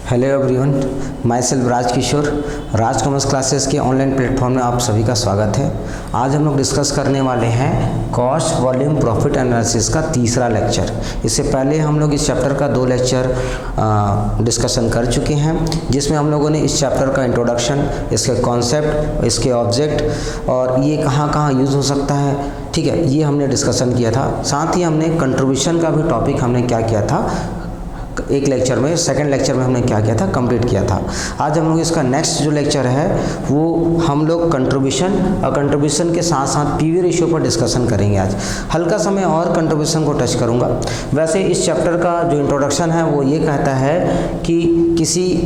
Hello everyone, myself Raj Kishore. Raj commerce classes के online platform में आप सभी का स्वागत है। आज हम लोग डिस्कस करने वाले हैं कॉस्ट वॉल्यूम प्रॉफिट एनालिसिस का तीसरा लेक्चर। इससे पहले हम लोग इस चैप्टर का 2 लेक्चर डिस्कशन कर चुके हैं, जिसमें हम लोगों ने इस चैप्टर का इंट्रोडक्शन, इसके कॉन्सेप्ट, इसके ऑब्जेक्ट और ये कहाँ कहाँ यूज़ हो सकता है, ठीक है, ये हमने डिस्कशन किया था। साथ ही हमने कंट्रीब्यूशन का भी टॉपिक हमने क्या किया था, एक लेक्चर में, सेकंड लेक्चर में हमने क्या किया था, कंप्लीट किया था। आज हम लोग इसका नेक्स्ट जो लेक्चर है वो हम लोग कंट्रीब्यूशन और कंट्रीब्यूशन के साथ साथ पीवी रेशियो पर डिस्कशन करेंगे। आज हल्का समय और कंट्रीब्यूशन को टच करूंगा। वैसे इस चैप्टर का जो इंट्रोडक्शन है वो ये कहता है कि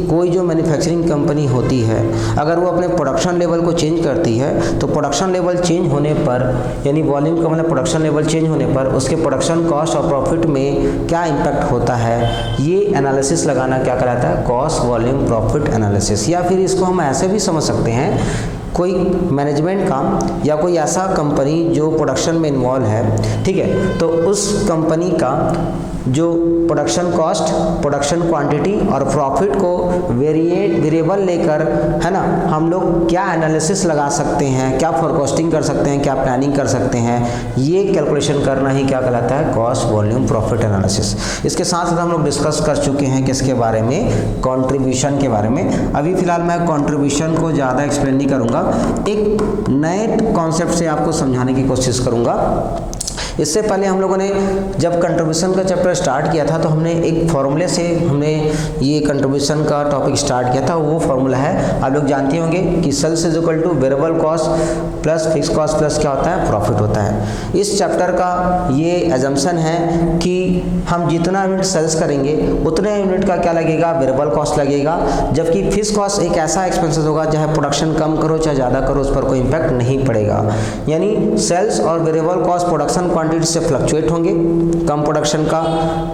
कोई जो मैन्युफैक्चरिंग कंपनी होती है, अगर वो अपने प्रोडक्शन लेवल को चेंज करती है तो प्रोडक्शन लेवल चेंज होने पर, यानी वॉल्यूम का मतलब प्रोडक्शन लेवल चेंज होने पर उसके प्रोडक्शन कॉस्ट और प्रॉफिट में क्या इम्पैक्ट होता है, ये एनालिसिस लगाना क्या कहलाता है, कॉस्ट वॉल्यूम प्रॉफिट एनालिसिस। या फिर इसको हम ऐसे भी समझ सकते हैं, कोई मैनेजमेंट काम या कोई ऐसा कंपनी जो प्रोडक्शन में इन्वॉल्व है, ठीक है, तो उस कंपनी का जो प्रोडक्शन कॉस्ट, प्रोडक्शन क्वांटिटी और प्रॉफिट को वेरिएबल लेकर, है ना, हम लोग क्या एनालिसिस लगा सकते हैं, क्या फोरकास्टिंग कर सकते हैं, क्या प्लानिंग कर सकते हैं, ये कैलकुलेशन करना ही क्या कहलाता है, कॉस्ट वॉल्यूम प्रॉफिट एनालिसिस। इसके साथ साथ हम लोग डिस्कस कर चुके हैं किसके बारे में, कंट्रीब्यूशन के बारे में। अभी फिलहाल मैं कंट्रीब्यूशन को ज़्यादा एक्सप्लेन नहीं करूँगा, एक नए कॉन्सेप्ट से आपको समझाने की कोशिश करूँगा। इससे पहले हम लोगों ने जब कंट्रीब्यूशन का चैप्टर स्टार्ट किया था तो हमने एक फॉर्मूले से हमने ये कंट्रीब्यूशन का टॉपिक स्टार्ट किया था। वो फॉर्मूला है, आप लोग जानते होंगे कि sales is equal to variable cost plus fix cost plus क्या होता है, प्रॉफिट होता है। इस चैप्टर का ये एजम्पशन है कि हम जितना यूनिट सेल्स करेंगे उतने यूनिट का क्या लगेगा, वेरिएबल कॉस्ट लगेगा, जबकि फिक्स कॉस्ट एक ऐसा एक्सपेंसेस होगा चाहे प्रोडक्शन कम करो चाहे ज़्यादा करो उस पर कोई इम्पैक्ट नहीं पड़ेगा। यानी सेल्स और वेरिएबल कॉस्ट प्रोडक्शन क्वांटिटी से फ्लक्चुएट होंगे, कम प्रोडक्शन का,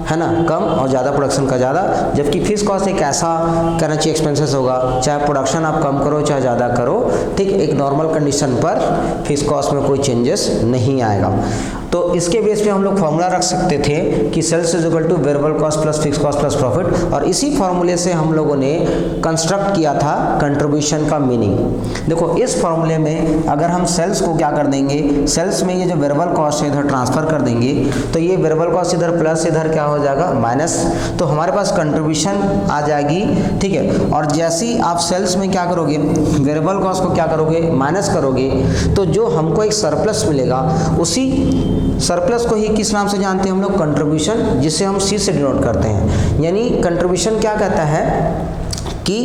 है ना, कम और ज़्यादा प्रोडक्शन का ज़्यादा, जबकि फिक्स कॉस्ट एक ऐसा कहना चाहिए एक्सपेंसेस होगा, चाहे प्रोडक्शन आप कम करो चाहे ज़्यादा करो, ठीक, एक नॉर्मल कंडीशन पर फिक्स कॉस्ट में कोई चेंजेस नहीं आएगा। तो इसके बेस पे हम लोग फॉर्मूला रख सकते थे कि sales is equal to variable cost plus fix cost plus profit, और इसी फॉर्मूले से हम लोगों ने कंस्ट्रक्ट किया था कंट्रीब्यूशन का मीनिंग। देखो इस फॉर्मूले में अगर हम सेल्स को क्या कर देंगे, सेल्स में ये जो वेरिएबल कॉस्ट है इधर ट्रांसफर कर देंगे तो ये वेरिएबल कॉस्ट इधर प्लस, इधर क्या हो जाएगा माइनस, तो हमारे पास कंट्रीब्यूशन आ जाएगी, ठीक है। और जैसे ही आप सेल्स में क्या करोगे, वेरिएबल कॉस्ट को क्या करोगे, माइनस करोगे, तो जो हमको एक सरप्लस मिलेगा, उसी सरप्लस को ही किस नाम से जानते हैं हम लोग, कंट्रीब्यूशन, जिसे हम सी से डिनोट करते हैं। यानी कंट्रीब्यूशन क्या कहता है कि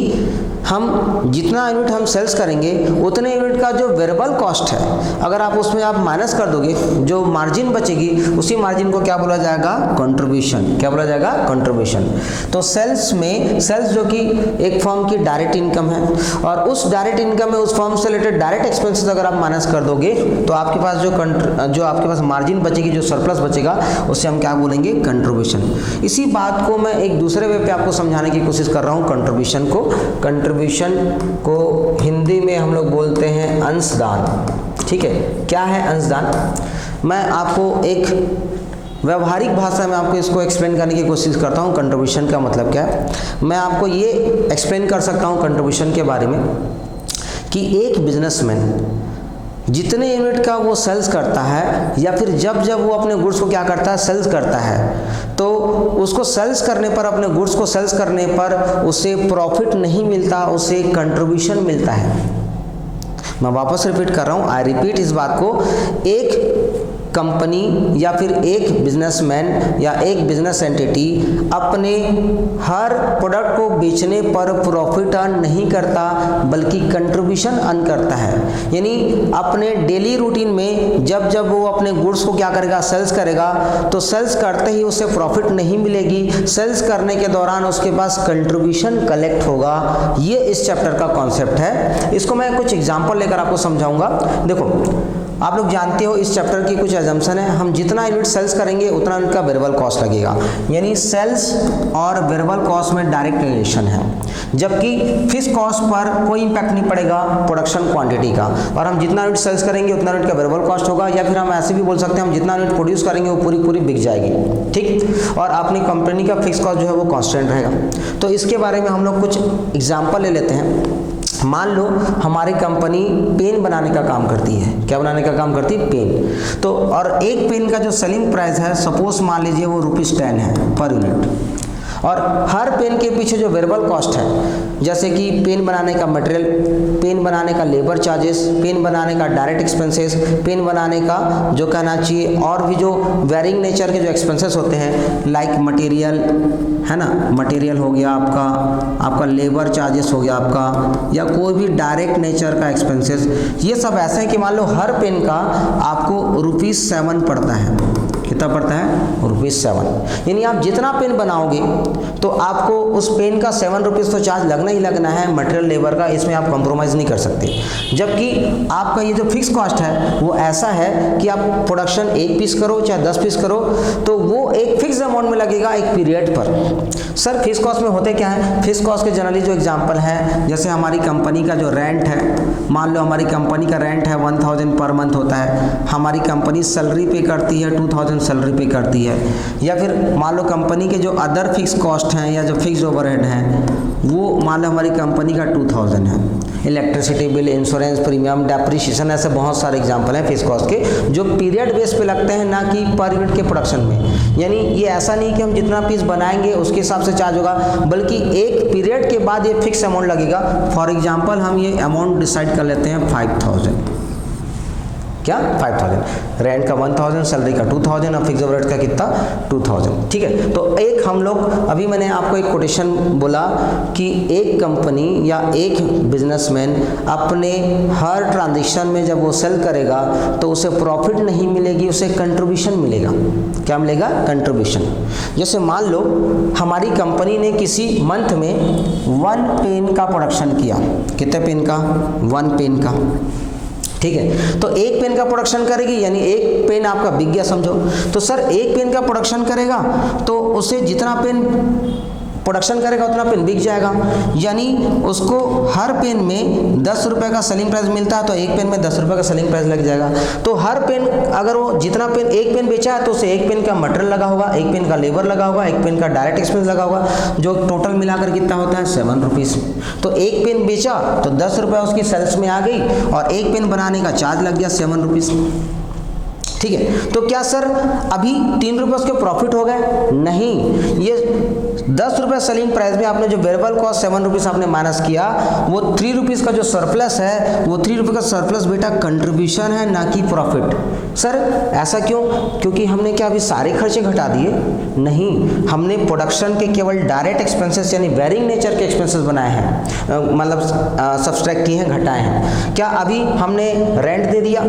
हम जितना यूनिट हम सेल्स करेंगे उतने यूनिट का जो वेरिएबल कॉस्ट है, अगर आप उसमें आप माइनस कर दोगे, जो मार्जिन बचेगी उसी मार्जिन को क्या बोला जाएगा, कंट्रीब्यूशन। क्या बोला जाएगा, कंट्रीब्यूशन। तो सेल्स में, सेल्स जो कि एक फर्म की डायरेक्ट इनकम है, और उस डायरेक्ट इनकम में उस फर्म से रिलेटेड डायरेक्ट एक्सपेंसेस अगर आप माइनस कर दोगे तो आपके पास जो आपके पास मार्जिन बचेगी, जो सरप्लस बचेगा, उससे हम क्या बोलेंगे, कंट्रीब्यूशन। इसी बात को मैं एक दूसरे वे पे आपको समझाने की कोशिश कर रहा हूँ। कंट्रीब्यूशन को हिंदी में हम लोग बोलते हैं अंशदान, ठीक है। क्या है अंशदान, मैं आपको एक व्यवहारिक भाषा में आपको इसको एक्सप्लेन करने की कोशिश करता हूँ। कंट्रीब्यूशन का मतलब क्या है, मैं आपको ये एक्सप्लेन कर सकता हूँ कंट्रीब्यूशन के बारे में कि एक बिजनेसमैन जितने यूनिट का वो सेल्स करता है, या फिर जब जब वो अपने गुड्स को क्या करता है, सेल्स करता है, तो उसको सेल्स करने पर, अपने गुड्स को सेल्स करने पर उसे प्रॉफिट नहीं मिलता, उसे कंट्रीब्यूशन मिलता है। मैं वापस रिपीट कर रहा हूँ, आई रिपीट इस बात को, एक कंपनी या फिर एक बिजनेसमैन या एक बिजनेस एंटिटी अपने हर प्रोडक्ट को बेचने पर प्रॉफिट अर्न नहीं करता बल्कि कंट्रीब्यूशन अर्न करता है। यानी अपने डेली रूटीन में जब जब वो अपने गुड्स को क्या करेगा, सेल्स करेगा, तो सेल्स करते ही उसे प्रॉफिट नहीं मिलेगी, सेल्स करने के दौरान उसके पास कंट्रीब्यूशन कलेक्ट होगा। ये इस चैप्टर का कॉन्सेप्ट है। इसको मैं कुछ एग्जाम्पल लेकर आपको समझाऊंगा। देखो आप लोग जानते हो इस चैप्टर की कुछ एजम्पशन है, हम जितना यूनिट सेल्स करेंगे उतना यूनिट का वेरिएबल कॉस्ट लगेगा, यानी सेल्स और वेरिएबल कॉस्ट में डायरेक्ट रिलेशन है, जबकि फिक्स कॉस्ट पर कोई इंपैक्ट नहीं पड़ेगा प्रोडक्शन क्वांटिटी का, और हम जितना यूनिट सेल्स करेंगे उतना यूनिट का वेरिएबल कॉस्ट होगा, या फिर हम ऐसे भी बोल सकते हैं हम जितना यूनिट प्रोड्यूस करेंगे वो पूरी बिक जाएगी, ठीक, और अपनी कंपनी का फिक्स कॉस्ट जो है वो कांस्टेंट रहेगा। तो इसके बारे में हम लोग कुछ एग्जांपल ले लेते हैं। मान लो हमारी कंपनी पेन बनाने का काम करती है, क्या बनाने का काम करती है? पेन। तो और एक पेन का जो सेलिंग प्राइस है सपोज मान लीजिए वो ₹10 है पर यूनिट, और हर पेन के पीछे जो वेरिएबल कॉस्ट है, जैसे कि पेन बनाने का मटेरियल, पेन बनाने का लेबर चार्जेस, पेन बनाने का डायरेक्ट एक्सपेंसेस, पेन बनाने का जो कहना चाहिए और भी जो वेरिंग नेचर के जो एक्सपेंसेस होते हैं लाइक मटेरियल, है ना, मटेरियल हो गया आपका लेबर चार्जेस हो गया आपका, या कोई भी डायरेक्ट नेचर का एक्सपेंसेस, ये सब ऐसे हैं कि मान लो हर पेन का आपको ₹7 पड़ता है। कितना पड़ता है? ₹7। यानी आप जितना पेन बनाओगे तो आपको उस पेन का ₹7 तो चार्ज लगना ही लगना है मटेरियल लेबर का, इसमें आप कॉम्प्रोमाइज़ नहीं कर सकते। जबकि आपका ये जो फिक्स कॉस्ट है वो ऐसा है कि आप प्रोडक्शन 1 पीस करो चाहे 10 पीस करो तो वो एक फिक्स अमाउंट में लगेगा एक पीरियड पर। सर फिक्स कॉस्ट में होते क्या है? फिक्स कॉस्ट के जनरली जो एग्जाम्पल है, जैसे हमारी कंपनी का जो रेंट है, मान लो हमारी कंपनी का रेंट है 1000 पर मंथ होता है, हमारी कंपनी सैलरी पे करती है 2000 सैलरी पे करती है, या फिर मान लो कंपनी के जो अदर फिक्स कॉस्ट हैं या जो फिक्स ओवरहेड हैं वो मान लो हमारी कंपनी का 2000 है, electricity bill, insurance premium, depreciation, ऐसे बहुत सारे एग्जाम्पल हैं फिक्स कॉस्ट के जो पीरियड बेस पे लगते हैं, ना कि पर यूनिट के प्रोडक्शन में। यानी ये ऐसा नहीं कि हम जितना पीस बनाएंगे उसके हिसाब से चार्ज होगा, बल्कि एक पीरियड के बाद ये फिक्स अमाउंट लगेगा। फॉर एग्जाम्पल हम ये अमाउंट डिसाइड कर लेते हैं 5000, क्या 5000, रेंट का 1000, सैलरी का 2000 और फिक्स ओवरहेड का कितना 2000, ठीक है। तो एक हम लोग अभी मैंने आपको एक कोटेशन बोला कि एक कंपनी या एक बिजनेसमैन अपने हर ट्रांजेक्शन में जब वो सेल करेगा तो उसे प्रॉफिट नहीं मिलेगी, उसे कंट्रीब्यूशन मिलेगा। क्या मिलेगा? कंट्रीब्यूशन। जैसे मान लो हमारी कंपनी ने किसी मंथ में 1 पेन का प्रोडक्शन किया, कितने पेन का? 1 पेन का, ठीक है। तो एक पेन का प्रोडक्शन करेगी, यानी एक पेन आपका बिक गया समझो। तो सर एक पेन का प्रोडक्शन करेगा तो उसे जितना पेन प्रोडक्शन करेगा उतना पेन बिक जाएगा, यानी उसको हर पेन में 10 रुपए का सेलिंग प्राइस मिलता है तो एक पेन में 10 रुपए का सेलिंग प्राइस लग जाएगा। तो हर पेन अगर वो जितना पेन एक पेन बेचा है तो उसे एक पेन का मटेरियल लगा होगा, एक पेन का लेबर लगा होगा, एक पेन का डायरेक्ट एक्सपेंस लगा होगा, जो टोटल मिलाकर कितना होता है? ₹7। तो एक पेन बेचा तो 10 रुपये उसकी सेल्स में आ गई और एक पेन बनाने का चार्ज लग गया ₹7, ठीक है। तो क्या सर अभी ₹3 उसके प्रॉफिट हो गए? नहीं, ये 10 रुपये सेलिंग प्राइस में आपने जो वेरिएबल कॉस्ट ₹7 आपने माइनस किया, वो ₹3 का जो सरप्लस है वो ₹3 का सरप्लस बेटा कंट्रीब्यूशन है, ना कि प्रॉफिट। सर ऐसा क्यों? क्योंकि हमने क्या अभी सारे खर्चे घटा दिए? नहीं, हमने प्रोडक्शन के केवल डायरेक्ट एक्सपेंसेस यानी वेरिंग नेचर के एक्सपेंसेस बनाए हैं, मतलब सब्सट्रैक्ट किए हैं, घटाए हैं। क्या अभी हमने रेंट दे दिया?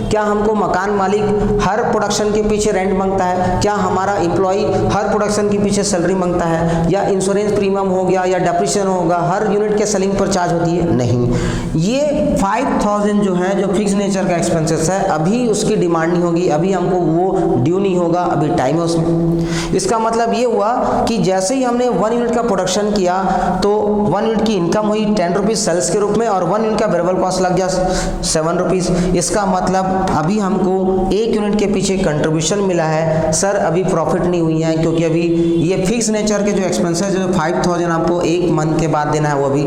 क्या हमको मकान मालिक हर प्रोडक्शन के पीछे रेंट मांगता है? क्या हमारा एम्प्लॉय हर प्रोडक्शन के पीछे सैलरी मांगता है? या इंश्योरेंस प्रीमियम हो गया या डेप्रिसिएशन होगा, हर यूनिट के सेलिंग पर चार्ज होती है? नहीं। ये 5000 जो है जो फिक्स नेचर का एक्सपेंसेस है, अभी उसकी डिमांड नहीं होगी, अभी हमको वो ड्यू नहीं होगा, अभी टाइम है उसमें। इसका मतलब ये हुआ कि जैसे ही हमने 1 यूनिट का प्रोडक्शन किया तो 1 यूनिट की इनकम हुई ₹10 सेल्स के रूप में और 1 यूनिट का वेरिएबल कॉस्ट लग गया ₹7। इसका मतलब अभी हमको एक यूनिट के पीछे कंट्रीब्यूशन मिला है, सर अभी प्रॉफिट नहीं हुई है, क्योंकि अभी ये फिक्स नेचर के जो एक्सपेंसेस जो 5000 आपको एक मंथ के बाद देना है वो अभी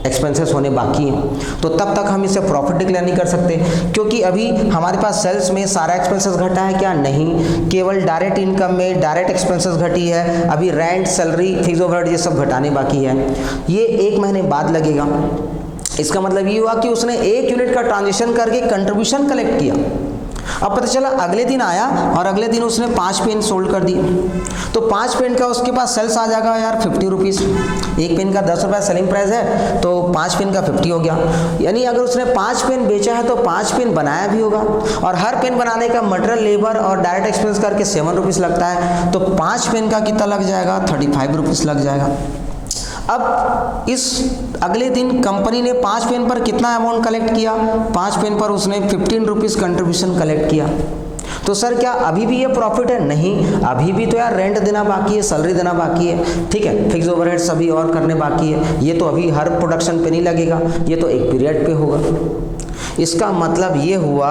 एक्सपेंसेस होने बाकी हैं। तो तब तक हम इसे प्रॉफिट डिक्लेयर नहीं कर सकते, क्योंकि अभी हमारे पास सेल्स में सारा एक्सपेंसेस घटा है क्या? नहीं, केवल डायरेक्ट इनकम में डायरेक्ट एक्सपेंसेस घटी है, अभी रेंट, सैलरी, फिक्स ओवरहेड ये सब घटाने बाकी है। ये 1 महीने बाद लगेगा। इसका मतलब ये हुआ कि उसने 1 यूनिट का ट्रांजेक्शन करके कंट्रीब्यूशन कलेक्ट किया। अब पता चला अगले दिन आया और अगले दिन उसने 5 पेन सोल्ड कर दिए, तो 5 पेन का उसके पास सेल्स आ जाएगा यार ₹50। एक पेन का 10 रुपये सेलिंग प्राइस है तो 5 पेन का 50 हो गया। यानी अगर उसने 5 पेन बेचा है तो 5 पेन बनाया भी होगा, और हर पेन बनाने का मटेरियल, लेबर और डायरेक्ट एक्सपेंस करके ₹7 लगता है, तो 5 पेन का कितना लग जाएगा? ₹35 लग जाएगा। अब इस अगले दिन कंपनी ने 5 पेन पर कितना अमाउंट कलेक्ट किया? 5 पेन पर उसने 15 रुपीज़ कंट्रीब्यूशन कलेक्ट किया। तो सर क्या अभी भी ये प्रॉफिट है? नहीं, अभी भी तो यार रेंट देना बाकी है, सैलरी देना बाकी है, ठीक है, फिक्स ओवरहेड सभी और करने बाकी है। ये तो अभी हर प्रोडक्शन पे नहीं लगेगा, ये तो एक पीरियड पे होगा। इसका मतलब ये हुआ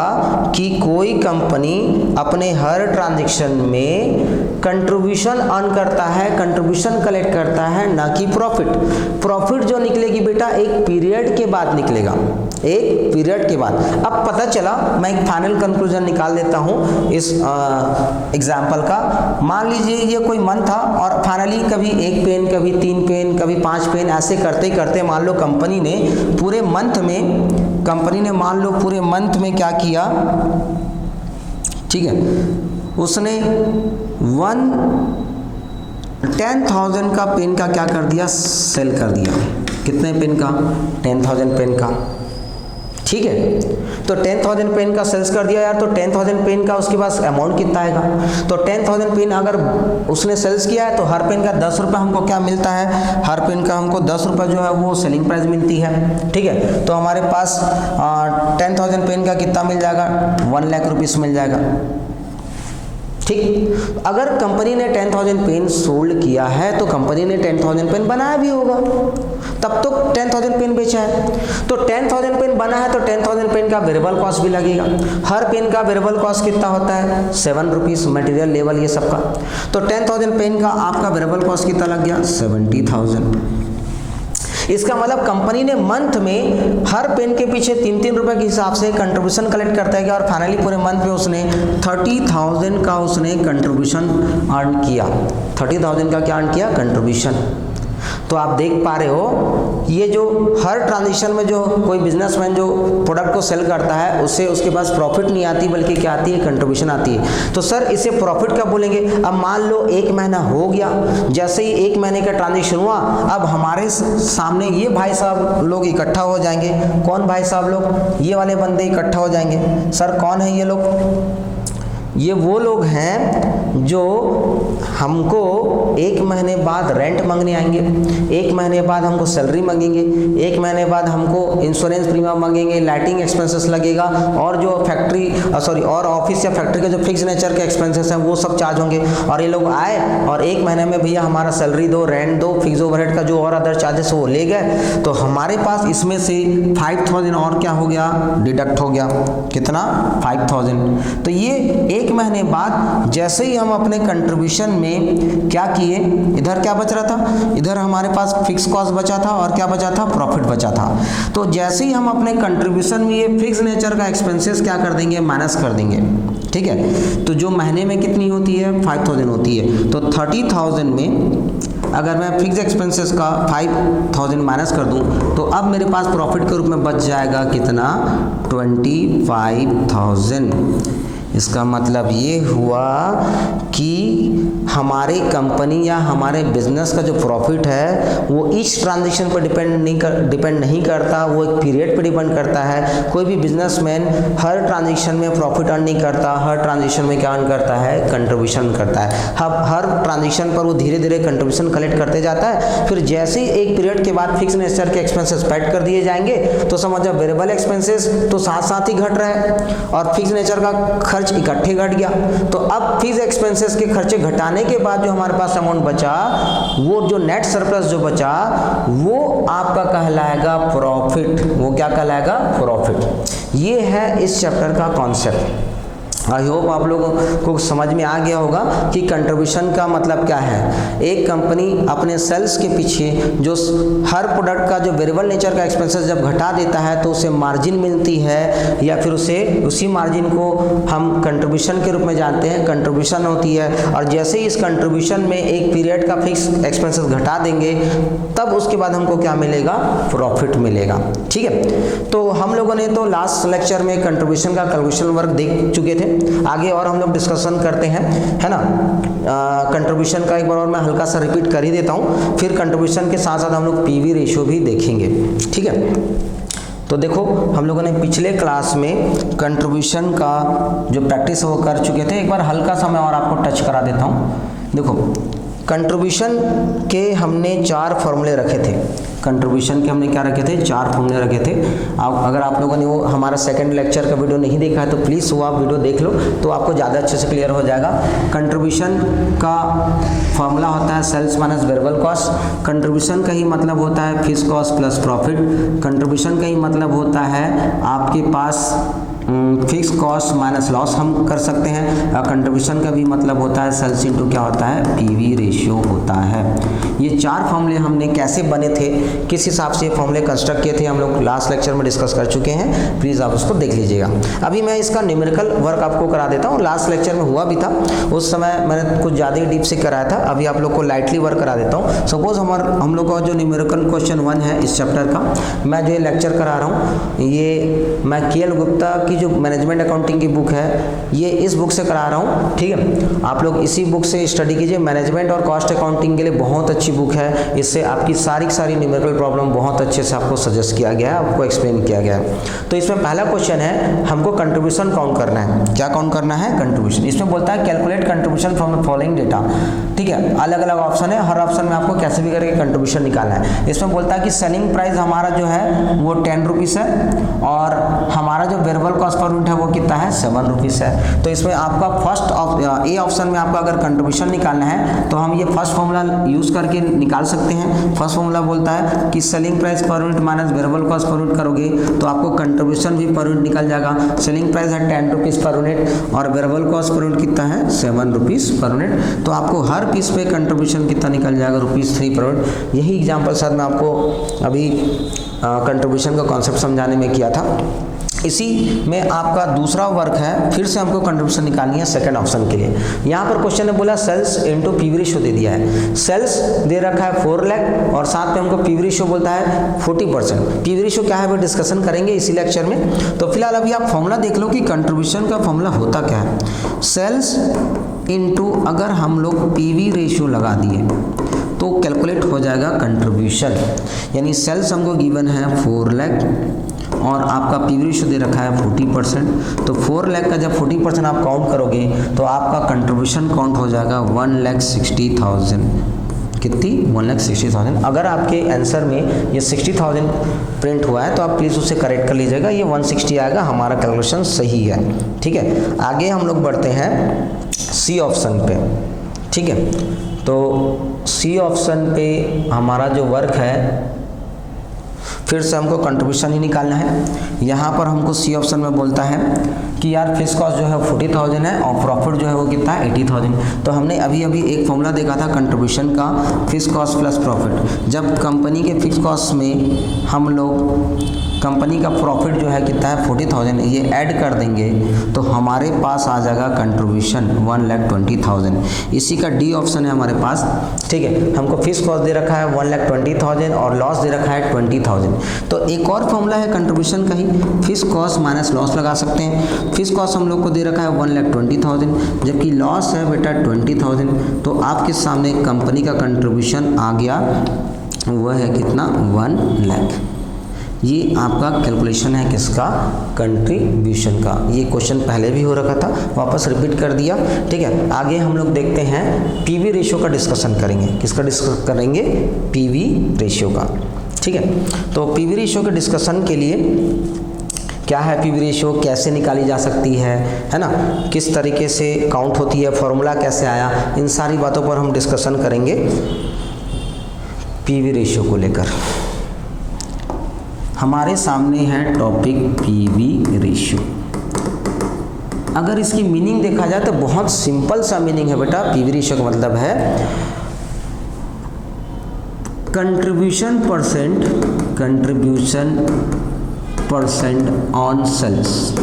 कि कोई कंपनी अपने हर ट्रांजैक्शन में कंट्रीब्यूशन अर्न करता है, कंट्रीब्यूशन कलेक्ट करता है, ना कि प्रॉफिट। प्रॉफिट जो निकलेगी बेटा एक पीरियड के बाद निकलेगा, एक पीरियड के बाद। अब पता चला, मैं एक फाइनल कंक्लूजन निकाल देता हूँ इस एग्जाम्पल का। मान लीजिए ये कोई मंथ था और फाइनली कभी 1 पेन, कभी 3 पेन, कभी 5 पेन, ऐसे करते करते मान लो कंपनी ने पूरे मंथ में क्या किया, ठीक है, उसने 10,000 का पेन का क्या कर दिया, सेल कर दिया। कितने पेन का? 10,000 पेन का, ठीक है। तो 10,000 पेन का सेल्स कर दिया यार, तो 10,000 पेन का उसके पास अमाउंट कितना आएगा? तो 10,000 पेन अगर उसने सेल्स किया है तो हर पेन का 10 रुपये हमको क्या मिलता है? हर पेन का हमको 10 रुपये जो है वो सेलिंग प्राइस मिलती है, ठीक है। तो हमारे पास 10,000 पेन का कितना मिल जाएगा? 1 लाख रुपीस मिल जाएगा, ठीक। अगर कंपनी ने 10,000 पेन सोल्ड किया है तो कंपनी ने 10,000 पेन बनाया भी होगा, तब तो 10,000 पेन बेचा है। तो 10,000 पेन बना है तो 10,000 पेन का वेरिएबल कॉस्ट भी लगेगा। हर पेन का वेरिएबल कॉस्ट कितना होता है? 7 रुपीज़, मटेरियल लेवल ये सबका। तो 10,000 पेन का आपका वेरिएबल कॉस्ट कितना लग गया? 70,000। इसका मतलब कंपनी ने मंथ में हर पेन के पीछे 3-3 रुपए के हिसाब से कंट्रीब्यूशन कलेक्ट करता है और फाइनली पूरे मंथ में उसने 30,000 का उसने कंट्रीब्यूशन अर्न किया। 30,000 का क्या अर्न किया? कंट्रीब्यूशन। तो आप देख पा रहे हो, ये जो हर ट्रांजिशन में जो कोई बिजनेसमैन जो प्रोडक्ट को सेल करता है उससे उसके पास प्रॉफिट नहीं आती, बल्कि क्या आती है? कंट्रीब्यूशन आती है। तो सर इसे प्रॉफिट कब बोलेंगे? अब मान लो 1 महीना हो गया, जैसे ही 1 महीने का ट्रांजिशन हुआ, अब हमारे सामने ये भाई साहब लोग इकट्ठा हो जाएंगे। कौन भाई साहब लोग? ये वाले बंदे इकट्ठा हो जाएंगे। सर कौन है ये लोग? ये वो लोग हैं जो हमको 1 महीने बाद रेंट मांगने आएंगे, 1 महीने बाद हमको सैलरी मांगेंगे, 1 महीने बाद हमको इंश्योरेंस प्रीमियम मांगेंगे, लाइटिंग एक्सपेंसेस लगेगा, और जो और ऑफिस या फैक्ट्री के जो फिक्स नेचर के एक्सपेंसेस हैं वो सब चार्ज होंगे। और ये लोग आए और 1 महीने में भैया हमारा सैलरी दो, रेंट दो, फिक्स ओवरहेड का जो और अदर चार्जेस वो ले गए। तो हमारे पास इसमें से 5,000 और क्या हो गया? डिडक्ट हो गया। कितना? 5,000। तो ये 1 महीने बाद जैसे ही हम अपने कंट्रीब्यूशन में क्या किए, इधर क्या बच रहा था? इधर हमारे पास फिक्स कॉस्ट बचा था और क्या बचा था? प्रॉफिट बचा था। तो जैसे ही हम अपने कंट्रीब्यूशन में ये फिक्स नेचर का एक्सपेंसेस क्या कर देंगे? माइनस कर देंगे, ठीक है। तो जो महीने में कितनी होती है? 5,000 होती है। तो 30,000 में अगर मैं फिक्स एक्सपेंसेस का 5,000 माइनस कर दूं तो अब मेरे पास प्रॉफिट के रूप में बच जाएगा कितना? 25,000। इसका मतलब ये हुआ कि हमारी कंपनी या हमारे बिजनेस का जो प्रॉफिट है वो इस ट्रांजैक्शन पर डिपेंड नहीं करता, वो एक पीरियड पर डिपेंड करता है। कोई भी बिजनेसमैन हर ट्रांजैक्शन में प्रॉफिट अर्न नहीं करता, हर ट्रांजैक्शन में क्या अर्न करता है? कंट्रीब्यूशन करता है। हर ट्रांजैक्शन पर वो धीरे धीरे कंट्रीब्यूशन कलेक्ट करते जाता है। फिर जैसे ही एक पीरियड के बाद फिक्स नेचर के एक्सपेंसेस पेड कर दिए जाएंगे तो समझो वेरिएबल एक्सपेंसेस तो साथ साथ ही घट रहा है और फिक्स नेचर का खर्च इकट्ठे घट गया। तो अब फिक्स एक्सपेंसेस के खर्चे घटाने के बाद जो हमारे पास अमाउंट बचा, वो जो नेट सरप्लस जो बचा वो आपका कहलाएगा प्रॉफिट। वो क्या कहलाएगा? प्रॉफिट। ये है इस चैप्टर का कॉन्सेप्ट। आई होप आप लोगों को समझ में आ गया होगा कि कंट्रीब्यूशन का मतलब क्या है। एक कंपनी अपने सेल्स के पीछे जो हर प्रोडक्ट का जो वेरिएबल नेचर का एक्सपेंसेस जब घटा देता है तो उसे मार्जिन मिलती है, या फिर उसे उसी मार्जिन को हम कंट्रीब्यूशन के रूप में जानते हैं, कंट्रीब्यूशन होती है। और जैसे ही इस कंट्रीब्यूशन में एक पीरियड का फिक्स एक्सपेंसेस घटा देंगे तब उसके बाद हमको क्या मिलेगा? प्रॉफिट मिलेगा, ठीक है। तो हम लोगों ने तो लास्ट लेक्चर में कंट्रीब्यूशन का कैलकुलेशन वर्क देख चुके थे। आगे और हम लोग डिस्कशन करते हैं, है ना। कंट्रीब्यूशन का एक बार और मैं हल्का सा रिपीट कर ही देता हूँ, फिर कंट्रीब्यूशन के साथ साथ हम लोग पीवी रेशियो भी देखेंगे, ठीक है। तो देखो हम लोगों ने पिछले क्लास में कंट्रीब्यूशन का जो प्रैक्टिस वो कर चुके थे। एक बार हल्का सा मैं और आपको टच करा देता हूँ। देखो कंट्रीब्यूशन के हमने 4 फॉर्मूले रखे थे। कंट्रीब्यूशन के हमने क्या रखे थे? 4 फॉर्मूले रखे थे। अगर आप लोगों ने वो हमारा सेकंड लेक्चर का वीडियो नहीं देखा है तो प्लीज़ वो आप वीडियो देख लो, तो आपको ज़्यादा अच्छे से क्लियर हो जाएगा। कंट्रीब्यूशन का फॉर्मूला होता है sales minus variable cost. Contribution का ही मतलब होता है fixed cost plus profit. Contribution का ही मतलब होता है आपके पास फिक्स कॉस्ट माइनस लॉस हम कर सकते हैं। कंट्रीब्यूशन का भी मतलब होता है सेल्स इनटू क्या होता है? पीवी रेशियो होता है। ये 4 फॉर्मूले हमने कैसे बने थे, किस हिसाब से ये फॉर्मूले कंस्ट्रक्ट किए थे, हम लोग लास्ट लेक्चर में डिस्कस कर चुके हैं। प्लीज़ आप उसको देख लीजिएगा। अभी मैं इसका न्यूमेरिकल वर्क आपको करा देता हूँ। लास्ट लेक्चर में हुआ भी था, उस समय मैंने कुछ ज़्यादा ही डीप से कराया था। अभी आप लोग को लाइटली वर्क करा देता हूँ। सपोज हम लोग का जो न्यूमेरिकल क्वेश्चन 1 है इस चैप्टर का, मैं जो लेक्चर करा रहा हूँ ये मैं KL गुप्ता की जो मैनेजमेंट अकाउंटिंग की बुक है ये इस बुक से करा रहा हूँ। ठीक है, आप लोग इसी बुक से स्टडी कीजिए। मैनेजमेंट और कॉस्ट अकाउंटिंग के लिए बहुत अच्छी बुक है। इससे आपकी सारी न्यूमेरिकल प्रॉब्लम बहुत अच्छे से आपको सजेस्ट किया गया है, आपको एक्सप्लेन किया गया है। तो इसमें पहला क्वेश्चन है, हमको कंट्रीब्यूशन काउंट करना है। क्या काउंट करना है? कंट्रीब्यूशन। इसमें बोलता है calculate contribution from the following data. ठीक है, अलग अलग ऑप्शन है, हर ऑप्शन में आपको कैसे भी करके कंट्रीब्यूशन निकालना है। इसमें बोलता है कि सेलिंग प्राइस हमारा जो है वो 10 रुपीज़ है और हमारा जो वेरिएबल कॉस्ट पर यूनिट है वो कितना है? 7 रुपीज़ है। तो इसमें आपका फर्स्ट ए ऑप्शन में आपका अगर कंट्रीब्यूशन निकालना है तो हम ये फर्स्ट फॉर्मूला यूज करके निकाल सकते हैं। फर्स्ट फॉर्मूला बोलता है कि selling price per unit minus variable cost per unit करोगे तो आपको कंट्रीब्यूशन भी पर यूनिट निकल जाएगा। सेलिंग प्राइस है 10 रुपीज़ पर यूनिट और वेरिएबल कॉस्ट पर यूनिट कितना है? 7 रुपीज़ पर यूनिट। तो आपको हर पीस पे कंट्रीब्यूशन कितना निकल जाएगा? ₹3 पर यूनिट। यही एग्जाम्पल साथ में आपको अभी कंट्रीब्यूशन का कॉन्सेप्ट समझाने में किया था। इसी में आपका दूसरा वर्क है, फिर से हमको कंट्रीब्यूशन निकालनी है सेकंड ऑप्शन के लिए। यहाँ पर क्वेश्चन ने बोला सेल्स इनटू पीवी रेशियो दे दिया है। सेल्स दे रखा है 4 लाख और साथ में हमको पीवी रेशियो बोलता है 40%। पीवी रेशियो क्या है वो डिस्कशन करेंगे इसी लेक्चर में। तो फिलहाल अभी आप फॉर्मूला देख लो कि कंट्रीब्यूशन का फॉर्मूला होता क्या है। सेल्स इनटू अगर हम लोग पीवी रेशियो लगा दिए तो कैलकुलेट हो जाएगा कंट्रीब्यूशन। यानी सेल्स हमको गिवन है 4 लाख और आपका पीवी रेशियो दे रखा है 40%। तो 4 लाख का जब 40% आप काउंट करोगे तो आपका कंट्रीब्यूशन काउंट हो जाएगा 1,60,000। कितनी? 1,60,000। अगर आपके आंसर में ये 60,000 प्रिंट हुआ है तो आप प्लीज़ उसे करेक्ट कर लीजिएगा। ये 160 आएगा, हमारा कैलकुलेशन सही है। ठीक है, आगे हम लोग बढ़ते हैं सी ऑप्शन पे। ठीक है, तो सी ऑप्शन पे हमारा जो वर्क है फिर से हमको कंट्रीब्यूशन ही निकालना है। यहाँ पर हमको सी ऑप्शन में बोलता है कि यार फिक्स कॉस्ट जो है 40,000 है और प्रॉफिट जो है वो कितना है? 80,000। तो हमने अभी एक फॉर्मूला देखा था कंट्रीब्यूशन का, फिक्स कॉस्ट प्लस प्रॉफिट। जब कंपनी के फिक्स कॉस्ट में हम लोग कंपनी का प्रॉफिट जो है कितना है? 40,000, ये ऐड कर देंगे तो हमारे पास आ जाएगा कंट्रीब्यूशन 1,20,000। इसी का डी ऑप्शन है हमारे पास। ठीक है, हमको फिक्स कॉस्ट दे रखा है 1,20,000 और लॉस दे रखा है 20,000। तो एक और फॉर्मूला है कंट्रीब्यूशन का ही, फिक्स कॉस्ट माइनस लॉस लगा सकते हैं। फिक्स कॉस्ट हम लोग को दे रखा है 1,20,000 जबकि लॉस है बेटा 20,000। तो आपके सामने कंपनी का कंट्रीब्यूशन आ गया, वह है कितना? 1 लाख। ये आपका कैलकुलेशन है किसका? कंट्रीब्यूशन का। ये क्वेश्चन पहले भी हो रखा था, वापस रिपीट कर दिया। ठीक है, आगे हम लोग देखते हैं पीवी रेशियो का डिस्कशन करेंगे। किसका डिस्कस करेंगे? पीवी रेशियो का। ठीक है, तो पीवी रेशियो के डिस्कशन के लिए क्या है पीवी रेशियो, कैसे निकाली जा सकती है ना, किस तरीके से काउंट होती है, फॉर्मूला कैसे आया, इन सारी बातों पर हम डिस्कशन करेंगे पीवी रेशियो को लेकर। हमारे सामने है टॉपिक पीवी रेशियो। अगर इसकी मीनिंग देखा जाए तो बहुत सिंपल सा मीनिंग है बेटा। पीवी रेशियो का मतलब है कंट्रीब्यूशन परसेंट ऑन सेल्स।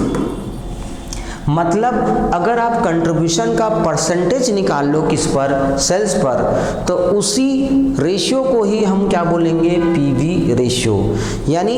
मतलब अगर आप कंट्रीब्यूशन का परसेंटेज निकाल लो किस पर? सेल्स पर, तो उसी रेशियो को ही हम क्या बोलेंगे? PV ratio. यानी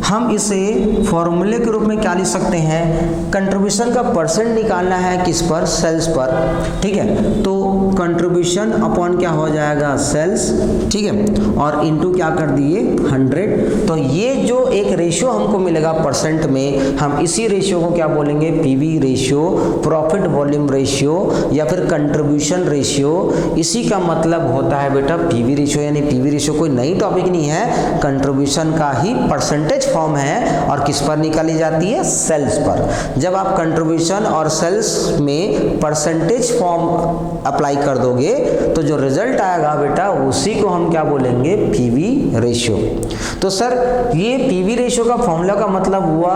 हम इसे फॉर्मूले के रूप में क्या लिख सकते हैं? कंट्रीब्यूशन का परसेंट निकालना है किस पर? सेल्स पर। ठीक है, तो कंट्रीब्यूशन अपॉन क्या हो जाएगा? सेल्स। ठीक है, और इनटू क्या कर दिए? 100। तो ये जो एक रेशियो हमको मिलेगा परसेंट में, हम इसी रेशियो को क्या बोलेंगे? PV PV ratio, profit volume ratio या फिर कंट्रीब्यूशन रेशियो, इसी का मतलब होता है बेटा पीवी रेशियो। यानी पीवी रेशियो कोई नई टॉपिक नहीं है, कंट्रीब्यूशन का ही परसेंटेज फॉर्म है और किस पर निकाली जाती है, सेल्स पर। जब आप कंट्रीब्यूशन और सेल्स में परसेंटेज फॉर्म अप्लाई कर दोगे तो जो रिजल्ट आएगा बेटा उसी को हम क्या बोलेंगे, पीवी रेशियो। तो सर ये पीवी रेशियो का फॉर्मूला का मतलब हुआ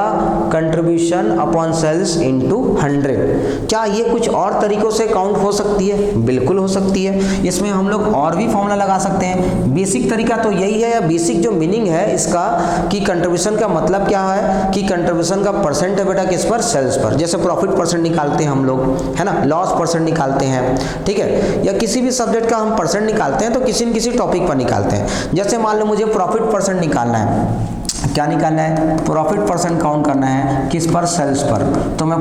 कंट्रीब्यूशन अपॉन सेल्स इनटू 100। क्या ये कुछ और तरीकों से काउंट हो सकती है? बिल्कुल हो सकती है। इसमें हम लोग और भी फॉर्मूला लगा सकते हैं। बेसिक तरीका तो यही है, या बेसिक जो मीनिंग है इसका कि कंट्रीब्यूशन का मतलब क्या है कि कंट्रीब्यूशन का परसेंट है बेटा किस पर, सेल्स पर। जैसे प्रॉफिट परसेंट निकालते हैं हम लोग, है ना, लॉस परसेंट निकालते हैं, ठीक है, या किसी भी सब्जेक्ट का हम परसेंट निकालते हैं तो किसी न किसी टॉपिक पर निकालते हैं। जैसे मान लो मुझे प्रॉफिट परसेंट निकालना है, क्या निकालना है, प्रॉफिट परसेंट काउंट करना है किस पर, सेल्स पर। तो मैं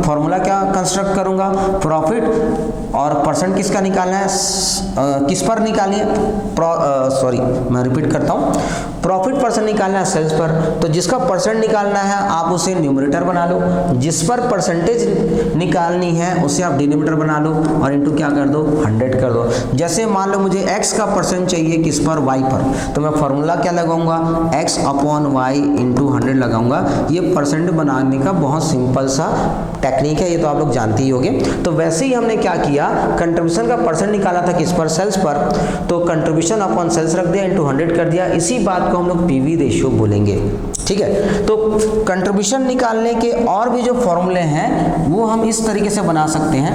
फॉर्मूला क्या कंस्ट्रक्ट करूंगा, प्रॉफिट और परसेंट किसका निकालना है, किस पर निकालिए, सॉरी मैं रिपीट करता हूं, प्रॉफिट परसेंट निकालना है सेल्स पर। तो जिसका परसेंट निकालना है आप उसे न्यूमरेटर बना लो, जिस पर परसेंटेज निकालनी है उसे आप डिनोमिनेटर बना लो और इनटू क्या कर दो, 100 कर दो। जैसे मान लो मुझे x का परसेंट चाहिए किस पर, y पर, तो मैं फॉर्मूला क्या लगाऊंगा, x अपॉन वाई इंटू 100 लगाऊंगा। ये परसेंट बनाने का बहुत सिंपल सा टेक्निक है, ये तो आप लोग जानते ही होंगे। तो वैसे ही हमने क्या किया, कंट्रीब्यूशन का परसेंट निकाला था किस पर, सेल्स पर, तो कंट्रीब्यूशन अपॉन सेल्स रख दिया, इंटू 100 कर दिया। इसी बात को हम लोग पीवी रेशियो बोलेंगे, ठीक है। तो कंट्रीब्यूशन निकालने के और भी जो फॉर्मूले हैं वो हम इस तरीके से बना सकते हैं।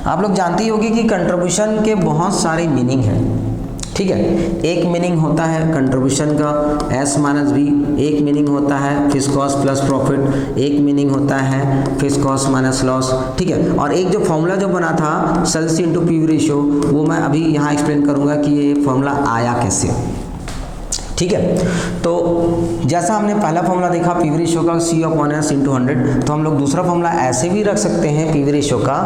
आप लोग जानते ही होंगे कि कंट्रीब्यूशन के बहुत सारे मीनिंग हैं, ठीक है। एक मीनिंग होता है कंट्रीब्यूशन का S माइनस बी, एक मीनिंग होता है फिक्स्ड कॉस्ट प्लस प्रॉफिट, एक मीनिंग होता है फिक्स्ड कॉस्ट माइनस लॉस, ठीक है। और एक जो फॉर्मूला जो बना था सेल्स इनटू पीवी रेशियो, वो मैं अभी यहाँ एक्सप्लेन करूँगा कि ये फॉर्मूला आया कैसे, ठीक है। तो जैसा हमने पहला फॉर्मूला देखा पीवी रेशियो का C अपॉन S इंटू 100, तो हम लोग दूसरा फॉर्मूला ऐसे भी रख सकते हैं पीवी रेशियो का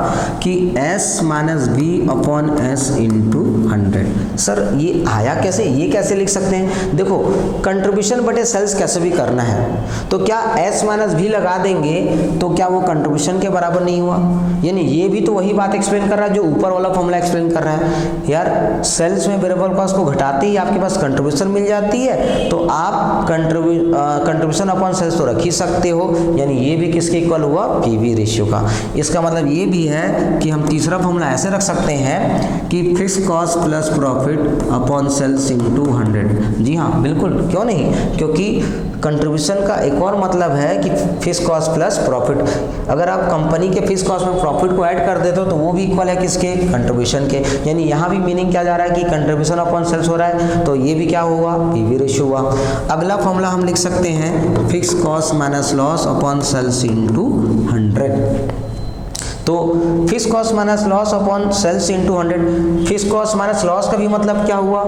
कि S minus B upon S into 100। Sir ये आया कैसे, ये कैसे लिख सकते हैं, देखो कंट्रीब्यूशन बटे सेल्स कैसे भी करना है, तो क्या S माइनस बी लगा देंगे तो क्या वो कंट्रीब्यूशन के बराबर नहीं हुआ, यानी ये भी तो वही बात एक्सप्लेन कर रहा है जो ऊपर वाला फॉर्मूला एक्सप्लेन कर रहा है। यार सेल्स में वेरिएबल कॉस्ट को घटाते ही आपके पास कंट्रीब्यूशन मिल जाती है, तो आप कंट्रीब्यूशन अपॉन सेल्स तो रख ही सकते हो, यानी ये भी किसके इक्वल हुआ, पीवी रेशियो का। इसका मतलब ये भी है कि हम तीसरा फॉर्मूला ऐसे रख सकते हैं कि fixed cost plus profit upon sales into 100। जी हाँ बिल्कुल, क्यों नहीं, क्योंकि कंट्रीब्यूशन का एक और मतलब है कि फिक्स्ड कॉस्ट प्लस प्रॉफिट। अगर आप कंपनी के फिक्स्ड कॉस्ट में प्रॉफिट को ऐड कर देते हो तो वो भी इक्वल है किसके, कंट्रीब्यूशन के। यानी यहाँ भी मीनिंग क्या जा रहा है कि कंट्रीब्यूशन अपॉन सेल्स हो रहा है, तो ये भी क्या होगा, पीवी रेशियो हुआ। अगला फॉर्मूला हम लिख सकते हैं fixed cost minus loss upon sales into 100। तो fixed cost minus loss upon sales into 100, fixed cost minus loss का भी मतलब क्या हुआ,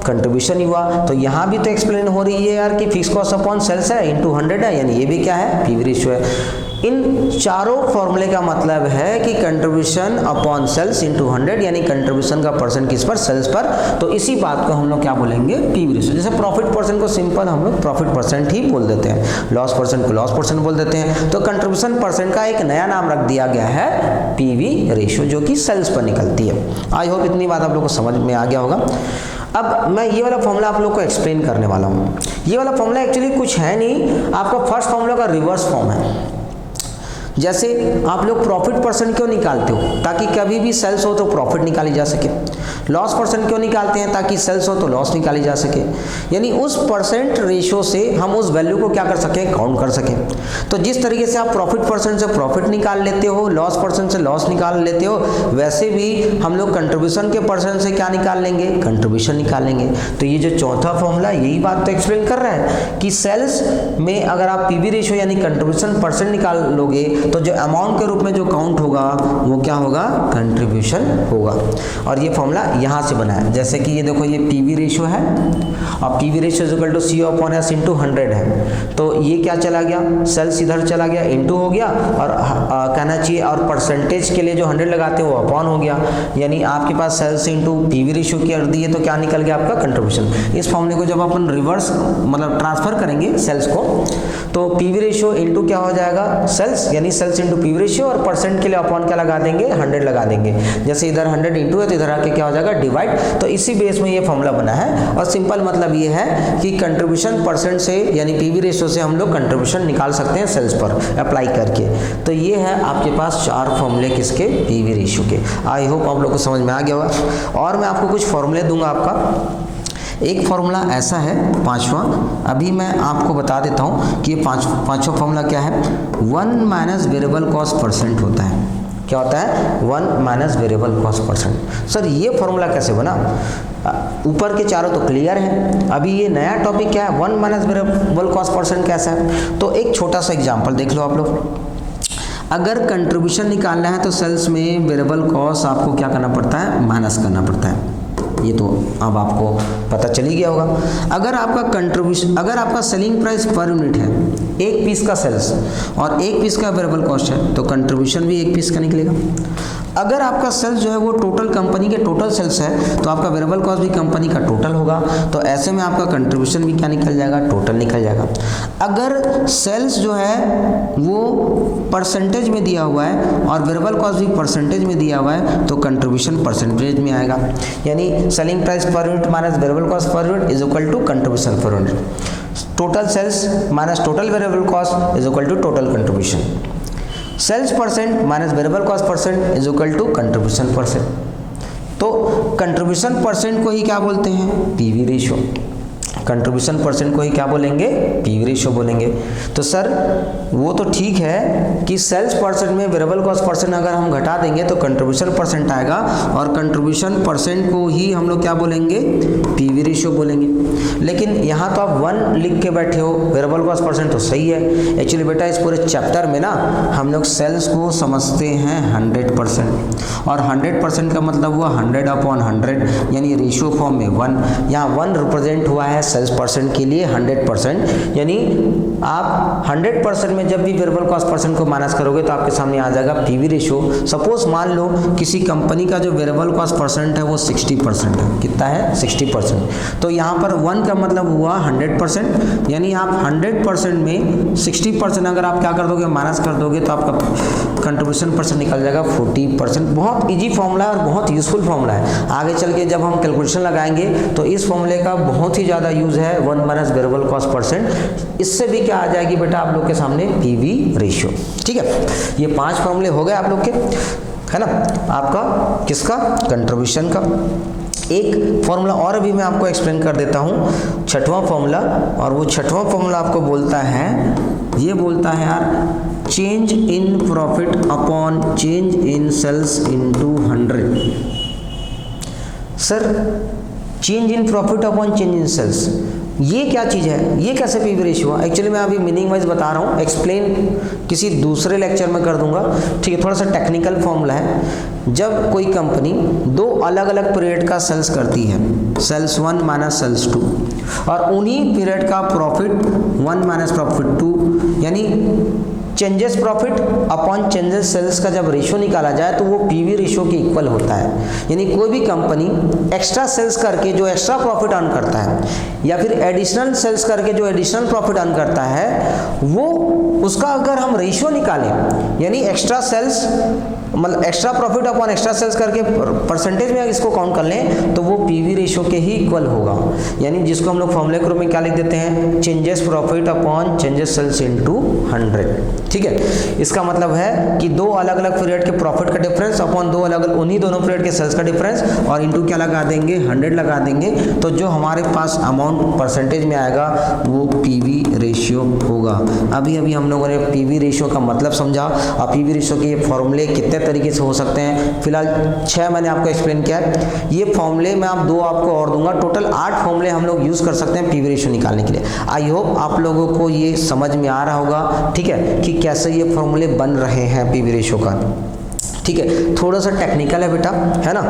कंट्रीब्यूशन ही हुआ। तो यहाँ भी तो एक्सप्लेन हो रही है यार कि फिक्स्ड कॉस्ट अपॉन सेल्स है इनटू 100 है, यानी ये भी क्या है, पीवी रेशियो है। इन चारों फॉर्मूले का मतलब है कि कंट्रीब्यूशन अपॉन सेल्स इनटू 100, यानी कंट्रीब्यूशन का परसेंट किस पर, सेल्स पर। तो इसी बात को हम लोग क्या बोलेंगे, पीवी रेशियो। जैसे प्रॉफिट परसेंट को सिंपल हम लोग प्रॉफिट परसेंट ही बोल देते हैं, लॉस परसेंट को लॉस परसेंट बोल देते हैं। तो कंट्रीब्यूशन परसेंट का एक नया नाम रख दिया गया है पीवी रेशियो, जो कि सेल्स पर निकलती है। आई होप इतनी बात आप लोग को समझ में आ गया होगा। अब मैं ये वाला फॉर्मूला आप लोग को एक्सप्लेन करने वाला हूँ। ये वाला फॉर्मूला एक्चुअली कुछ है नहीं, आपका फर्स्ट फॉर्मूला का रिवर्स फॉर्म है। जैसे आप लोग प्रॉफिट परसेंट क्यों निकालते हो, ताकि कभी भी सेल्स हो तो प्रॉफिट निकाली जा सके। लॉस परसेंट क्यों निकालते हैं, ताकि सेल्स हो तो लॉस निकाली जा सके। यानी उस परसेंट रेशियो से हम उस वैल्यू को क्या कर सकें, काउंट कर सकें। तो जिस तरीके से आप प्रॉफिट परसेंट से प्रॉफिट निकाल लेते हो, लॉस परसेंट से लॉस निकाल लेते हो, वैसे भी हम लोग कंट्रीब्यूशन के परसेंट से क्या निकाल लेंगे, कंट्रीब्यूशन निकाल लेंगे। तो ये जो चौथा फॉर्मूला यही बात तो एक्सप्लेन कर रहा है कि सेल्स में अगर आप पीवी रेशियो यानी कंट्रीब्यूशन परसेंट निकाल लोगे तो जो अमाउंट के रूप में जो काउंट होगा वो क्या होगा, कंट्रीब्यूशन होगा। और ये फॉर्मूला यहाँ से बना है। जैसे कि ये देखो, ये पीवी रेशियो है और PV ratio is equal to C upon S into 100 है। तो ये क्या चला गया, सेल्स इधर चला गया, इंटू हो गया, और कहना चाहिए और परसेंटेज के लिए जो 100 लगाते हैं वो अपॉन हो गया। यानी आपके पास सेल्स इंटू पीवी रेशियो की कर दी है, तो क्या निकल गया आपका, कंट्रीब्यूशन। इस फॉर्मूले को जब अपन रिवर्स मतलब ट्रांसफर करेंगे सेल्स को, तो पीवी रेशियो इंटू क्या हो जाएगा, सेल्स, यानी सेल्स इंटू पीवी रेशियो, और परसेंट के लिए अपॉन क्या लगा देंगे, 100 लगा देंगे। जैसे इधर 100 इंटू है तो इधर आके क्या हो जाएगा, डिवाइड। तो इसी बेस में ये फॉर्मूला बना है, और सिंपल मतलब ये है कि कंट्रीब्यूशन परसेंट से यानी पीवी रेशियो से हम लोग कंट्रीब्यूशन निकाल सकते हैं सेल्स पर अप्लाई करके। तो ये है आपके पास 4 फॉर्मूले किसके, पीवी रेशियो के। आई होप आप लोग को समझ में आ गया होगा। और मैं आपको कुछ फॉर्मूले दूंगा। आपका एक फॉर्मूला ऐसा है 5वां, अभी मैं आपको बता देता हूँ कि ये पांचवा फॉर्मूला क्या है। 1 माइनस वेरिएबल कॉस्ट परसेंट होता है। क्या होता है, 1 minus variable cost percent. Sir ये फॉर्मूला कैसे बना, ऊपर के चारों तो क्लियर है, अभी ये नया टॉपिक क्या है, 1 माइनस वेरिएबल कॉस्ट परसेंट कैसा है। तो एक छोटा सा एग्जाम्पल देख लो आप लोग। अगर कंट्रीब्यूशन निकालना है तो सेल्स में वेरिएबल कॉस्ट आपको क्या करना पड़ता है, माइनस करना पड़ता है। ये तो अब आपको पता चल ही गया होगा। अगर आपका कंट्रीब्यूशन, अगर आपका सेलिंग प्राइस पर यूनिट है, एक पीस का सेल्स और एक पीस का वेरिएबल कॉस्ट है, तो कंट्रीब्यूशन भी एक पीस का निकलेगा। अगर आपका सेल्स जो है वो टोटल कंपनी के टोटल सेल्स है, तो आपका वेरिएबल कॉस्ट भी कंपनी का टोटल होगा। तो ऐसे में आपका कंट्रीब्यूशन भी क्या निकल जाएगा, टोटल निकल जाएगा। अगर सेल्स जो है वो परसेंटेज में दिया हुआ है और वेरिएबल कॉस्ट भी परसेंटेज में दिया हुआ है, तो कंट्रीब्यूशन परसेंटेज में आएगा। यानी selling price per unit minus variable cost per unit is equal to contribution per unit. Total sales minus total variable cost is equal to total contribution. Sales percent minus variable cost percent is equal to contribution percent. तो contribution percent को ही क्या बोलते हैं, PV ratio. Contribution percent को ही क्या बोलेंगे, पीवी रेशियो बोलेंगे। तो सर वो तो ठीक है कि सेल्स परसेंट में वेरिएबल कॉस्ट परसेंट अगर हम घटा देंगे तो कंट्रीब्यूशन परसेंट आएगा, और कंट्रीब्यूशन परसेंट को ही हम लोग क्या बोलेंगे, पीवी रेशियो बोलेंगे। लेकिन यहाँ तो आप 1 लिख के बैठे हो, वेरिएबल कॉस्ट परसेंट तो सही है। एक्चुअली बेटा इस पूरे चैप्टर में ना हम लोग सेल्स को समझते हैं 100%, और 100% का मतलब हुआ 100/100, यानी रेशियो फॉर्म में 1। यहाँ 1 रिप्रेजेंट हुआ है सेल्स परसेंट के लिए 100%, यानी आप 100% में जब भी वेरिएबल कॉस्ट परसेंट को माइनस करोगे तो आपके सामने आ जाएगा पीवी रेशियो। सपोज मान लो किसी कंपनी का जो वेरिएबल कॉस्ट परसेंट है वो 60% है। कितना है, 60%। तो यहाँ पर 1 का मतलब हुआ 100%, यानी आप 100% में 60% अगर आप क्या कर दोगे, माइनस कर दोगे, तो आपका कंट्रीब्यूशन परसेंट निकल जाएगा 40%। बहुत इजी फॉर्मूला है और बहुत यूजफुल फॉर्मूला है। आगे चल के जब हम कैलकुलेशन लगाएंगे तो इस फॉर्मूले का बहुत ही ज़्यादा यूज है, 1 माइनस वेरिएबल कॉस्ट परसेंट। इससे भी क्या आ जाएगी बेटा आप लोग के सामने, पीवी रेशियो। ठीक है, ये 5 फॉर्मूले हो गए आप लोग के, है ना, आपका किसका, कंट्रीब्यूशन का। एक फॉर्मूला और अभी मैं आपको एक्सप्लेन कर देता हूँ, 6वां फॉर्मूला। और वो 6वां फॉर्मूला आपको बोलता है, ये बोलता है यार, change in profit upon change in sales into 100। Sir change in profit upon change in sales, ये क्या चीज़ है, ये कैसे पीवी रेशियो है। एक्चुअली मैं अभी मीनिंग वाइज बता रहा हूँ, एक्सप्लेन किसी दूसरे लेक्चर में कर दूंगा। ठीक है, थोड़ा सा टेक्निकल फॉर्मूला है। जब कोई कंपनी 2 अलग अलग पीरियड का सेल्स करती है, सेल्स 1 माइनस सेल्स 2, और उन्हीं पीरियड का प्रॉफिट 1 माइनस प्रॉफिट 2, यानी changes profit upon changes sales का जब रेशियो निकाला जाए तो वो पीवी रेशियो के इक्वल होता है। यानी कोई भी कंपनी एक्स्ट्रा सेल्स करके जो एक्स्ट्रा प्रॉफिट अर्न करता है, या फिर एडिशनल सेल्स करके जो एडिशनल प्रॉफिट अर्न करता है, वो उसका अगर हम रेशियो निकालें, यानी एक्स्ट्रा सेल्स मतलब extra profit upon extra sales करके परसेंटेज में इसको काउंट कर लें, तो वो पीवी रेशियो के ही इक्वल होगा। यानी जिसको हम लोग फॉर्मूले के रूप में क्या लिख देते हैं, changes profit upon changes sales into 100। ठीक है, इसका मतलब है कि 2 अलग अलग पीरियड के प्रॉफिट का डिफरेंस अपॉन 2 अलग उन्हीं दोनों पीरियड के सेल्स का डिफरेंस, और इनटू क्या लगा देंगे, 100 लगा देंगे। तो जो हमारे पास अमाउंट परसेंटेज में आएगा वो पीवी रेशियो होगा। अभी अभी हम लोगों ने पीवी रेशियो का मतलब समझा, और पीवी रेशियो के फॉर्मूले कितने तरीके से हो सकते हैं। फिलहाल 6 मैंने आपको एक्सप्लेन किया है। ये फॉर्मूले मैं आप 2 आपको और दूंगा, टोटल 8 फॉर्मूले हम लोग यूज कर सकते हैं पीवी रेशियो निकालने के लिए। आई होप आप लोगों को ये समझ में आ रहा होगा, ठीक है, कि कैसे ये फॉर्मूले बन रहे हैं पीवी रेशियो का। ठीक है, थोड़ा सा टेक्निकल है बेटा, है ना।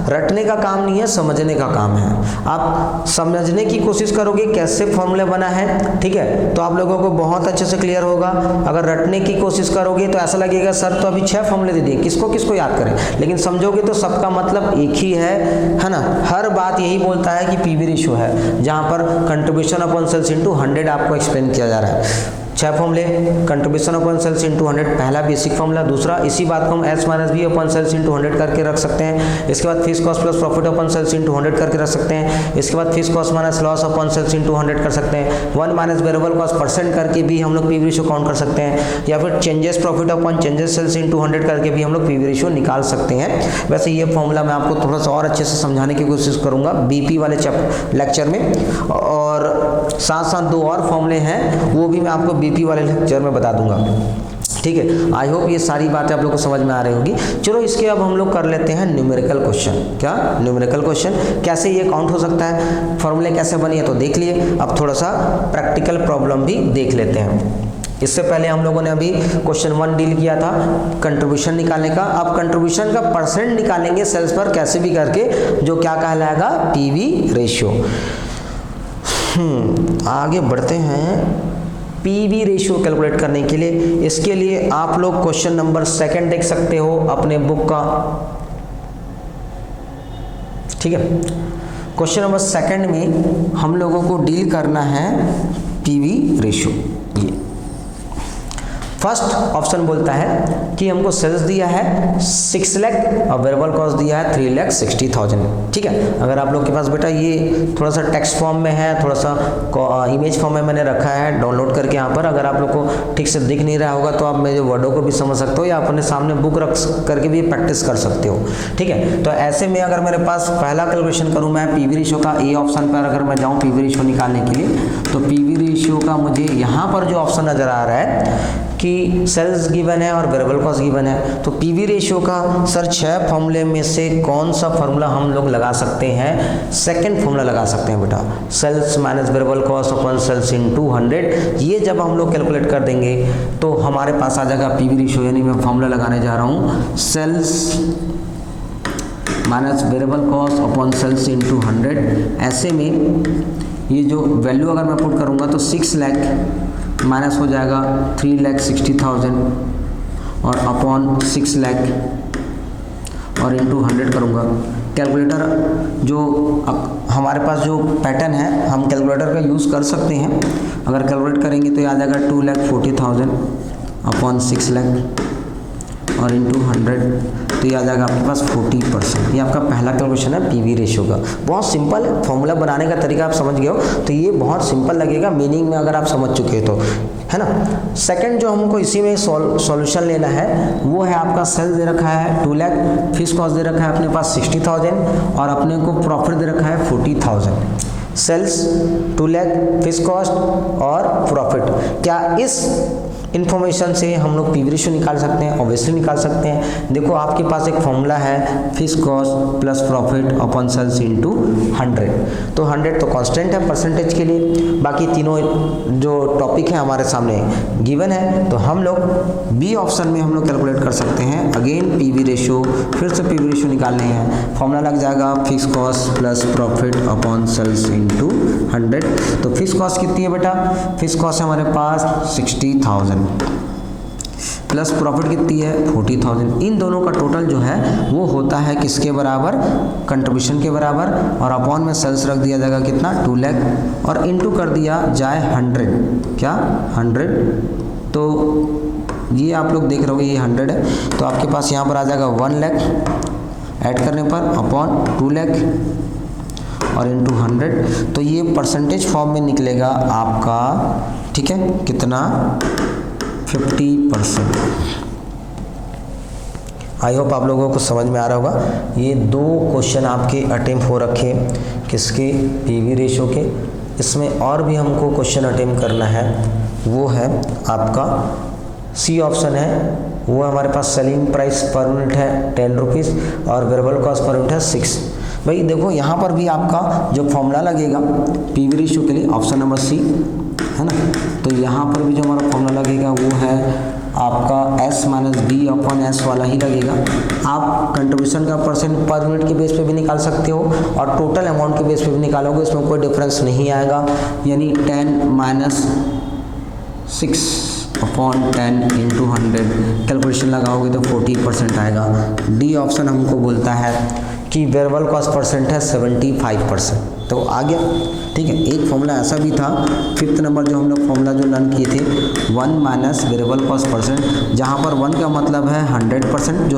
रटने का काम नहीं है, समझने का काम है। आप समझने की कोशिश करोगे कैसे फॉर्मूला बना है, ठीक है, तो आप लोगों को बहुत अच्छे से क्लियर होगा। अगर रटने की कोशिश करोगे तो ऐसा लगेगा सर तो अभी 6 फॉर्मूले दे दिए, किसको किसको याद करें। लेकिन समझोगे तो सबका मतलब एक ही है ना। हर बात यही बोलता है कि पीवी रेशियो है, जहां पर कंट्रीब्यूशन अपॉन सेल्स इनटू 100 आपको एक्सप्लेन किया जा रहा है। 6 फॉर्मूले, कंट्रीब्यूशन अपॉन सेल्स इनटू 100 पहला बेसिक फॉर्मूला। दूसरा, इसी बात को हम S minus B upon sales into 100 करके रख सकते हैं। इसके बाद fix cost plus profit upon sales into 100 करके रख सकते हैं। इसके बाद fix cost minus loss upon sales into 100 कर सकते हैं। 1 माइनस वेरिएबल कॉस्ट परसेंट करके भी हम लोग पीवी रेशियो काउंट कर सकते हैं, या फिर changes profit upon changes sales into 100 करके भी हम लोग पीवी रेशियो निकाल सकते हैं। वैसे ये फॉर्मूला मैं आपको थोड़ा सा और अच्छे से समझाने की कोशिश करूंगा बीपी वाले लेक्चर में, और साथ साथ 2 और फॉर्मूले हैं वो भी मैं आपको बीपी वाले लेक्चर में बता दूंगा। ठीक है, आई होप ये सारी बातें आप लोग को समझ में आ रही होगी। चलो इसके अब हम लोग कर लेते हैं न्यूमेरिकल क्वेश्चन। क्या न्यूमेरिकल क्वेश्चन, कैसे ये काउंट हो सकता है, फॉर्मूले कैसे बनी है तो देख लिए। अब थोड़ा सा प्रैक्टिकल प्रॉब्लम भी देख लेते हैं। इससे पहले हम लोगों ने अभी क्वेश्चन 1 डील किया था कंट्रीब्यूशन निकालने का। अब कंट्रीब्यूशन का परसेंट निकालेंगे सेल्स पर कैसे भी करके, जो क्या कहलाएगा पीवी रेशियो। आगे बढ़ते हैं पीवी रेशियो कैलकुलेट करने के लिए। इसके लिए आप लोग क्वेश्चन नंबर 2 देख सकते हो अपने बुक का, ठीक है। क्वेश्चन नंबर 2 में हम लोगों को डील करना है पीवी रेशियो। ये फर्स्ट ऑप्शन बोलता है कि हमको सेल्स दिया है 6 लाख और वेरिएबल कॉस्ट दिया है 3,60,000। ठीक है, अगर आप लोग के पास बेटा ये थोड़ा सा टेक्स्ट फॉर्म में है, थोड़ा सा इमेज फॉर्म में मैंने रखा है डाउनलोड करके यहाँ पर, अगर आप लोग को ठीक से दिख नहीं रहा होगा तो आप मेरे वर्डों को भी समझ सकते हो, या अपने सामने बुक रख करके भी प्रैक्टिस कर सकते हो। ठीक है, तो ऐसे में अगर मेरे पास पहला कैलकुलेशन करूँ मैं पीवी रेशियो का, ए ऑप्शन पर अगर मैं जाऊँ पीवी रेशियो निकालने के लिए, तो पीवी रेशियो का मुझे यहाँ पर जो ऑप्शन नज़र आ रहा है कि सेल्स गिवन है और वेरिएबल कॉस्ट गिवन है, तो पीवी रेशियो का सर 6 फॉर्मूले में से कौन सा फॉर्मूला हम लोग लगा सकते हैं? सेकंड फॉर्मूला लगा सकते हैं बेटा, sales minus variable cost upon sales into 100। ये जब हम लोग कैलकुलेट कर देंगे तो हमारे पास आ जाएगा पीवी रेशियो, यानी मैं फॉर्मूला लगाने जा रहा हूँ sales minus variable cost upon sales into 100। ऐसे में ये जो वैल्यू अगर मैं पुट करूँगा तो 6 लाख माइनस हो जाएगा 3,60,000 और अपॉन 6 लाख और इंटू 100 करूँगा। कैलकुलेटर जो हमारे पास जो पैटर्न है हम कैलकुलेटर का यूज़ कर सकते हैं। अगर कैलकुलेट करेंगे तो ये आ जाएगा 2,40,000 अपॉन 6 लाख और इंटू 100, तो ये आ जाएगा आपके पास 40%। ये आपका पहला कैलकुलेशन है पीवी रेशियो का। बहुत सिंपल है, फॉर्मूला बनाने का तरीका आप समझ गए हो तो ये बहुत सिंपल लगेगा मीनिंग में अगर आप समझ चुके हो तो, है ना। सेकंड जो हमको इसी में सॉल्यूशन लेना है वो है आपका सेल्स दे रखा है 2 लाख, फिक्स कॉस्ट दे रखा है अपने पास 60,000 और अपने को प्रॉफिट दे रखा है 40,000। सेल्स 2 लाख, फिक्स कॉस्ट और प्रॉफिट। क्या इस इन्फॉर्मेशन से हम लोग पीवी रेशियो निकाल सकते हैं? ऑब्वियसली निकाल सकते हैं। देखो आपके पास एक फॉर्मूला है fix cost plus profit upon sales into 100। तो 100 तो कांस्टेंट है परसेंटेज के लिए, बाकी तीनों जो टॉपिक है हमारे सामने गिवन है, तो हम लोग बी ऑप्शन में हम लोग कैलकुलेट कर सकते हैं। अगेन पीवी रेशियो, फिर से पीवी रेशियो निकालने हैं, फॉर्मूला लग जाएगा fix cost plus profit upon sales into 100। तो फिक्स कॉस्ट कितनी है बेटा? फिक्स कॉस्ट है हमारे पास 60,000 प्लस प्रॉफिट कितनी है 40,000। इन दोनों का टोटल जो है वो होता है किसके बराबर? कंट्रीब्यूशन के बराबर, और अपॉन में सेल्स रख दिया जाएगा कितना 2 लाख और इनटू कर दिया जाए 100। क्या 100? तो ये आप लोग देख रहे हो ये 100 है, तो आपके पास यहाँ पर आ जाएगा 1 लाख ऐड करने पर अपॉन 2 लाख और इंटू 100। तो ये परसेंटेज फॉर्म में निकलेगा आपका, ठीक है, कितना 50%। आई होप आप लोगों को समझ में आ रहा होगा। ये 2 क्वेश्चन आपके अटेम्प्ट हो रखे किसके? पीवी रेशियो के। इसमें और भी हमको क्वेश्चन अटेम्प्ट करना है, वो है आपका सी ऑप्शन है, वो हमारे पास सेलिंग प्राइस पर यूनिट है 10 रुपीज़ और वेरिएबल कॉस्ट पर यूनिट है 6। भाई देखो यहाँ पर भी आपका जो फॉर्मूला लगेगा पीवी रेशियो के लिए ऑप्शन नंबर सी है ना, तो यहाँ पर भी जो हमारा फॉर्मूला लगेगा वो है आपका S minus B upon S वाला ही लगेगा। आप कंट्रीब्यूशन का परसेंट पर यूनिट के बेस पे भी निकाल सकते हो और टोटल अमाउंट के बेस पे भी निकालोगे, इसमें कोई डिफरेंस नहीं आएगा। यानी 10 माइनस 6 अपॉन 10 इंटू 100 कैलकुलेशन लगाओगे तो 40% आएगा। डी ऑप्शन हमको बोलता है कि वेरिएबल कॉस्ट परसेंट है 75%। तो आ गया, ठीक है। एक फॉर्मूला ऐसा भी था 5th नंबर जो हम लोग फॉर्मूला जो लर्न किए थे 1 माइनस वेरिएबल कॉस्ट परसेंट, जहाँ पर 1 का मतलब है 100%, जो